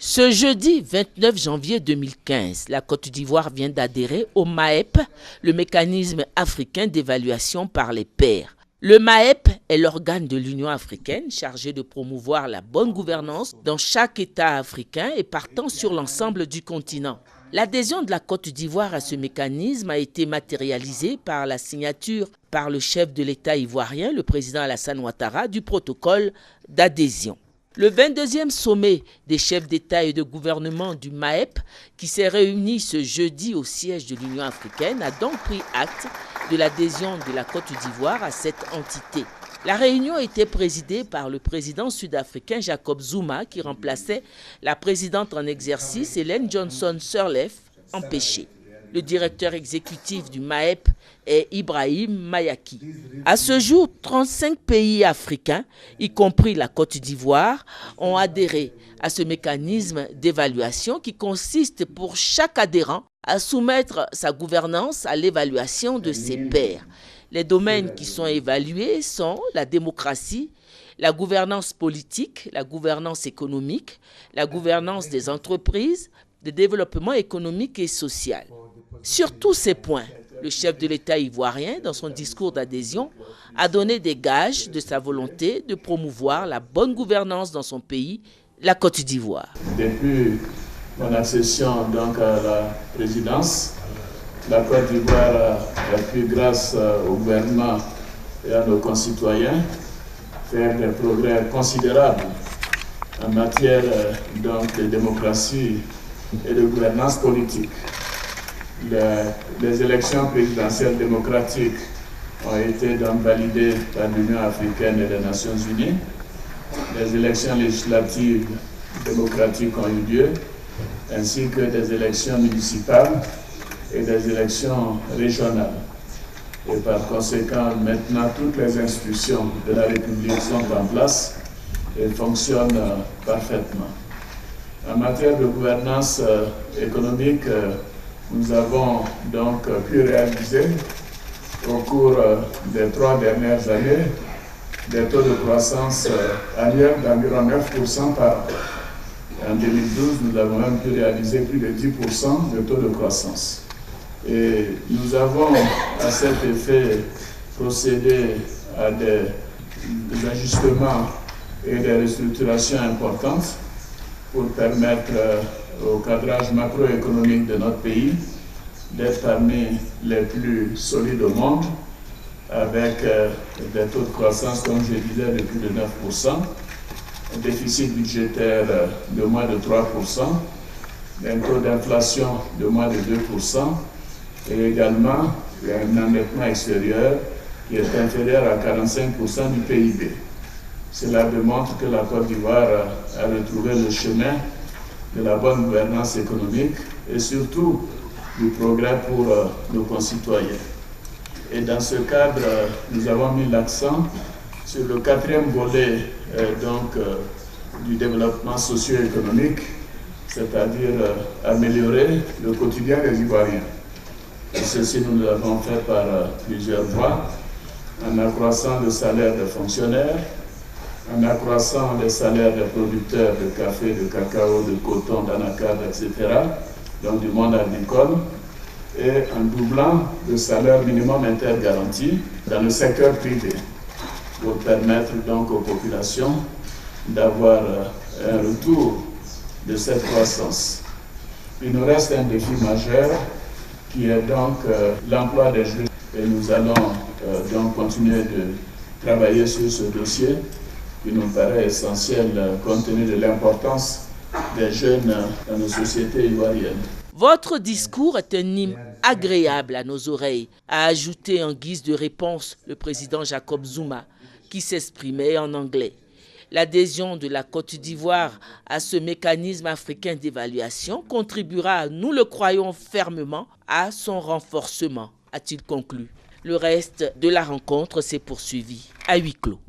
Ce jeudi 29 janvier 2015, la Côte d'Ivoire vient d'adhérer au MAEP, le mécanisme africain d'évaluation par les pairs. Le MAEP est l'organe de l'Union africaine chargé de promouvoir la bonne gouvernance dans chaque État africain et partant sur l'ensemble du continent. L'adhésion de la Côte d'Ivoire à ce mécanisme a été matérialisée par la signature par le chef de l'État ivoirien, le président Alassane Ouattara, du protocole d'adhésion. Le 22e sommet des chefs d'État et de gouvernement du MAEP, qui s'est réuni ce jeudi au siège de l'Union africaine, a donc pris acte de l'adhésion de la Côte d'Ivoire à cette entité. La réunion était présidée par le président sud-africain Jacob Zuma, qui remplaçait la présidente en exercice Ellen Johnson Sirleaf, empêchée. Le directeur exécutif du MAEP est Ibrahim Mayaki. À ce jour, 35 pays africains, y compris la Côte d'Ivoire, ont adhéré à ce mécanisme d'évaluation qui consiste pour chaque adhérent à soumettre sa gouvernance à l'évaluation de ses pairs. Les domaines qui sont évalués sont la démocratie, la gouvernance politique, la gouvernance économique, la gouvernance des entreprises, le développement économique et social. Sur tous ces points, le chef de l'État ivoirien, dans son discours d'adhésion, a donné des gages de sa volonté de promouvoir la bonne gouvernance dans son pays, la Côte d'Ivoire. Depuis mon accession donc à la présidence, la Côte d'Ivoire a pu, grâce au gouvernement et à nos concitoyens, faire des progrès considérables en matière donc, de démocratie et de gouvernance politique. Les élections présidentielles démocratiques ont été donc validées par l'Union africaine et les Nations unies. Les élections législatives démocratiques ont eu lieu, ainsi que des élections municipales et des élections régionales. Et par conséquent, maintenant, toutes les institutions de la République sont en place et fonctionnent parfaitement. En matière de gouvernance économique, nous avons donc pu réaliser au cours des 3 dernières années des taux de croissance annuels d'environ 9% par an. En 2012, nous avons même pu réaliser plus de 10% de taux de croissance. Et nous avons à cet effet procédé à des ajustements et des restructurations importantes pour permettre au cadrage macroéconomique de notre pays d'être parmi les plus solides au monde, avec des taux de croissance, comme je disais, de plus de 9%, un déficit budgétaire de moins de 3%, un taux d'inflation de moins de 2%, et également un endettement extérieur qui est inférieur à 45% du PIB. Cela démontre que la Côte d'Ivoire a retrouvé le chemin de la bonne gouvernance économique et surtout du progrès pour nos concitoyens. Et dans ce cadre, nous avons mis l'accent sur le 4e volet du développement socio-économique, c'est-à-dire améliorer le quotidien des Ivoiriens. Et ceci, nous l'avons fait par plusieurs voies, en accroissant le salaire des fonctionnaires, en accroissant les salaires des producteurs de café, de cacao, de coton, d'anacarde, etc., donc du monde agricole, et en doublant le salaire minimum intergaranti dans le secteur privé, pour permettre donc aux populations d'avoir un retour de cette croissance. Il nous reste un défi majeur qui est donc l'emploi des jeunes. Et nous allons donc continuer de travailler sur ce dossier qui nous paraît essentiel compte tenu de l'importance des jeunes dans nos sociétés ivoiriennes. Votre discours est un hymne agréable à nos oreilles, a ajouté en guise de réponse le président Jacob Zuma, qui s'exprimait en anglais. L'adhésion de la Côte d'Ivoire à ce mécanisme africain d'évaluation contribuera, nous le croyons fermement, à son renforcement, a-t-il conclu. Le reste de la rencontre s'est poursuivi à huis clos.